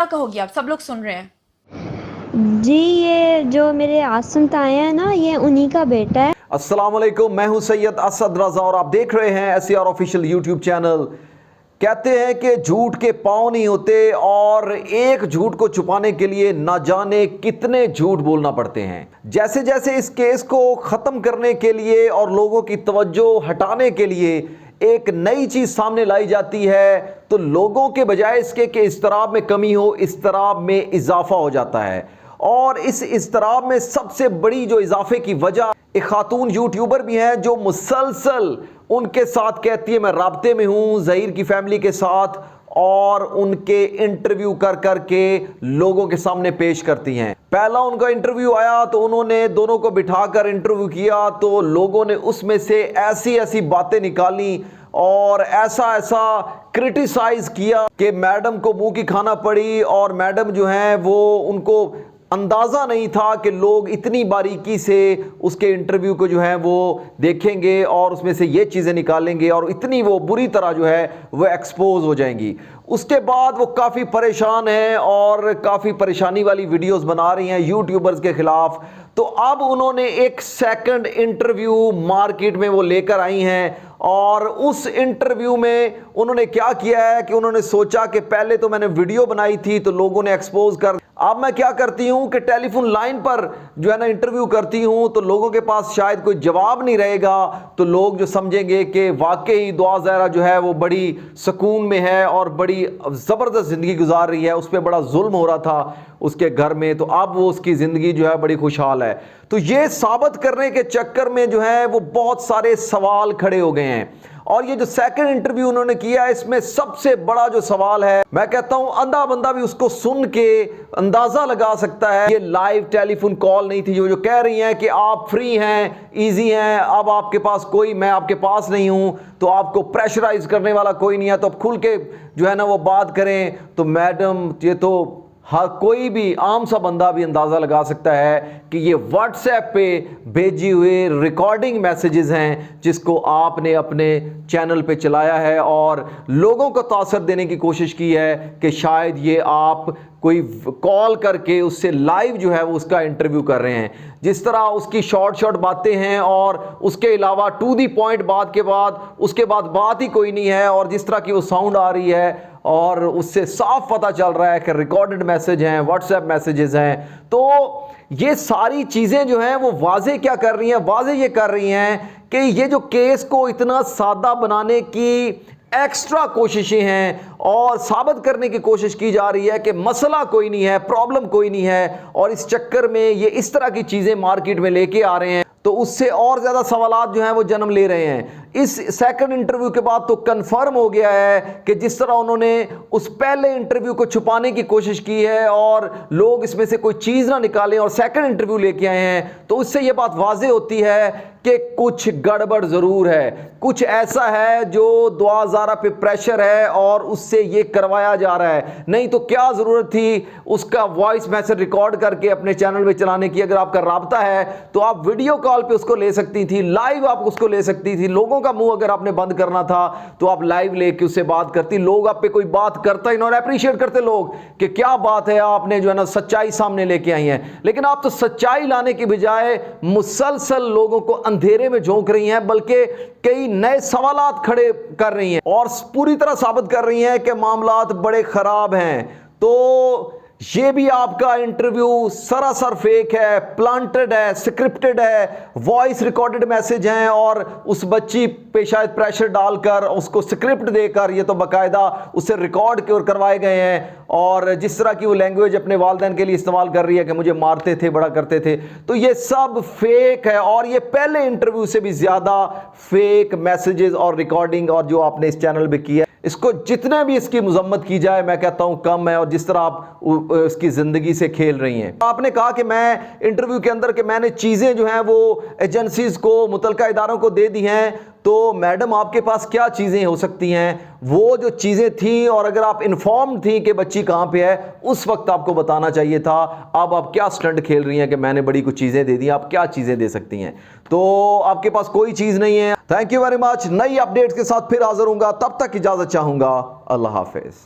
کیا کہو گی آپ؟ سب لوگ سن رہے ہیں۔ جی یہ جو میرے آسم تایا ہے نا، یہ انہی کا بیٹا ہے۔ السلام علیکم، میں ہوں سید اسد رضا اور آپ دیکھ رہے ہیں SCR آفیشیل یوٹیوب چینل۔ کہتے ہیں کہ جھوٹ کے پاؤں نہیں ہوتے اور ایک جھوٹ کو چھپانے کے لیے نہ جانے کتنے جھوٹ بولنا پڑتے ہیں۔ جیسے جیسے اس کیس کو ختم کرنے کے لیے اور لوگوں کی توجہ ہٹانے کے لیے ایک نئی چیز سامنے لائی جاتی ہے تو لوگوں کے بجائے اس کے کہ اضطراب میں کمی ہو، اضطراب میں اضافہ ہو جاتا ہے۔ اور اس اضطراب میں سب سے بڑی جو اضافے کی وجہ ایک خاتون یوٹیوبر بھی ہیں جو مسلسل ان کے ساتھ کہتی ہے میں رابطے میں ہوں ظہیر کی فیملی کے ساتھ، اور ان کے انٹرویو کر کر کے لوگوں کے سامنے پیش کرتی ہیں۔ پہلا ان کا انٹرویو آیا تو انہوں نے دونوں کو بٹھا کر انٹرویو کیا تو لوگوں نے اس میں سے ایسی ایسی باتیں نکالی اور ایسا کرٹیسائز کیا کہ میڈم کو منہ کی کھانا پڑی، اور میڈم جو ہیں وہ ان کو اندازہ نہیں تھا کہ لوگ اتنی باریکی سے اس کے انٹرویو کو جو ہے وہ دیکھیں گے اور اس میں سے یہ چیزیں نکالیں گے اور اتنی وہ بری طرح جو ہے وہ ایکسپوز ہو جائیں گی۔ اس کے بعد وہ کافی پریشان ہیں اور کافی پریشانی والی ویڈیوز بنا رہی ہیں یوٹیوبرز کے خلاف۔ تو اب انہوں نے ایک سیکنڈ انٹرویو مارکیٹ میں وہ لے کر آئی ہیں، اور اس انٹرویو میں انہوں نے کیا کیا ہے کہ انہوں نے سوچا کہ پہلے تو میں نے ویڈیو بنائی تھی تو لوگوں نے ایکسپوز کر، اب میں کیا کرتی ہوں کہ ٹیلی فون لائن پر جو ہے نا انٹرویو کرتی ہوں تو لوگوں کے پاس شاید کوئی جواب نہیں رہے گا تو لوگ جو سمجھیں گے کہ واقعی دعا زہرا جو ہے وہ بڑی سکون میں ہے اور بڑی زبردست زندگی گزار رہی ہے، اس پہ بڑا ظلم ہو رہا تھا اس کے گھر میں، تو اب وہ اس کی زندگی جو ہے بڑی خوشحال ہے۔ تو یہ ثابت کرنے کے چکر میں جو ہے وہ بہت سارے سوال کھڑے ہو گئے ہیں، اور یہ جو سیکنڈ انٹرویو انہوں نے کیا ہے اس میں سب سے بڑا جو سوال ہے، میں کہتا ہوں اندھا بندہ بھی اس کو سن کے اندازہ لگا سکتا ہے۔ یہ لائیو ٹیلی فون کال نہیں تھی جو کہہ رہی ہیں کہ آپ فری ہیں، ایزی ہیں، اب آپ کے پاس کوئی، میں آپ کے پاس نہیں ہوں تو آپ کو پریشرائز کرنے والا کوئی نہیں ہے تو اب کھل کے جو ہے نا وہ بات کریں۔ تو میڈم یہ تو ہر کوئی بھی عام سا بندہ بھی اندازہ لگا سکتا ہے کہ یہ واٹس ایپ پہ بھیجی ہوئے ریکارڈنگ میسیجز ہیں جس کو آپ نے اپنے چینل پہ چلایا ہے اور لوگوں کو تاثر دینے کی کوشش کی ہے کہ شاید یہ آپ کوئی کال کر کے اس سے لائیو جو ہے وہ اس کا انٹرویو کر رہے ہیں۔ جس طرح اس کی شارٹ باتیں ہیں اور اس کے علاوہ ٹو دی پوائنٹ بات کے بعد اس کے بعد بات ہی کوئی نہیں ہے، اور جس طرح کی وہ ساؤنڈ آ رہی ہے اور اس سے صاف پتہ چل رہا ہے کہ ریکارڈڈ میسج ہیں، واٹس ایپ میسیجز ہیں۔ تو یہ ساری چیزیں جو ہیں وہ واضح کیا کر رہی ہیں؟ واضح یہ کر رہی ہیں کہ یہ جو کیس کو اتنا سادہ بنانے کی ایکسٹرا کوششیں ہیں اور ثابت کرنے کی کوشش کی جا رہی ہے کہ مسئلہ کوئی نہیں ہے، پرابلم کوئی نہیں ہے، اور اس چکر میں یہ اس طرح کی چیزیں مارکیٹ میں لے کے آ رہے ہیں تو اس سے اور زیادہ سوالات جو ہیں وہ جنم لے رہے ہیں۔ اس سیکنڈ انٹرویو کے بعد تو کنفرم ہو گیا ہے کہ جس طرح انہوں نے اس پہلے انٹرویو کو چھپانے کی کوشش کی ہے اور لوگ اس میں سے کوئی چیز نہ نکالیں اور سیکنڈ انٹرویو لے کے آئے ہیں، تو اس سے یہ بات واضح ہوتی ہے کہ کچھ گڑبڑ ضرور ہے، کچھ ایسا ہے جو دعا زارا پہ پریشر ہے اور اس سے یہ کروایا جا رہا ہے۔ نہیں تو کیا ضرورت تھی اس کا وائس میسج ریکارڈ کر کے اپنے چینل پہ چلانے کی؟ اگر آپ کا رابطہ ہے تو آپ ویڈیو کال پہ اس کو لے سکتی تھی، لائیو آپ اس کو لے سکتی تھی، لوگوں کا منہ اگر آپ نے بند کرنا تھا تو آپ لائیو لے کے اس سے بات کرتی، لوگ آپ پہ کوئی بات کرتا ہی نہ، اور اپریشیٹ کرتے لوگ کہ کیا بات ہے، آپ نے جو ہے نا سچائی سامنے لے کے آئی ہیں۔ لیکن آپ تو سچائی لانے کی بجائے مسلسل لوگوں کو اندھیرے میں جھونک رہی ہیں، بلکہ کئی نئے سوالات کھڑے کر رہی ہیں اور پوری طرح ثابت کر رہی ہیں کہ معاملات بڑے خراب ہیں۔ تو یہ بھی آپ کا انٹرویو سراسر فیک ہے، پلانٹڈ ہے، سکرپٹڈ ہے، وائس ریکارڈڈ میسج ہیں، اور اس بچی پہ شاید پریشر ڈال کر اس کو سکرپٹ دے کر یہ تو باقاعدہ اسے ریکارڈ کروائے گئے ہیں، اور جس طرح کی وہ لینگویج اپنے والدین کے لیے استعمال کر رہی ہے کہ مجھے مارتے تھے، بڑا کرتے تھے، تو یہ سب فیک ہے۔ اور یہ پہلے انٹرویو سے بھی زیادہ فیک میسیجز اور ریکارڈنگ اور جو آپ نے اس چینل پہ کیا ہے، اس کو جتنے بھی اس کی مذمت کی جائے میں کہتا ہوں کم ہے، اور جس طرح آپ اس کی زندگی سے کھیل رہی ہیں۔ آپ نے کہا کہ میں انٹرویو کے اندر کہ میں نے چیزیں جو ہیں وہ ایجنسیز کو، متعلقہ اداروں کو دے دی ہیں، تو میڈم آپ کے پاس کیا چیزیں ہو سکتی ہیں؟ وہ جو چیزیں تھیں، اور اگر آپ انفارم تھیں کہ بچی کہاں پہ ہے اس وقت آپ کو بتانا چاہیے تھا۔ اب آپ کیا سٹنٹ کھیل رہی ہیں کہ میں نے بڑی کچھ چیزیں دے دی، آپ کیا چیزیں دے سکتی ہیں؟ تو آپ کے پاس کوئی چیز نہیں ہے۔ تھینک یو ویری مچ، نئی اپڈیٹس کے ساتھ پھر حاضر ہوں گا، تب تک اجازت چاہوں گا، اللہ حافظ۔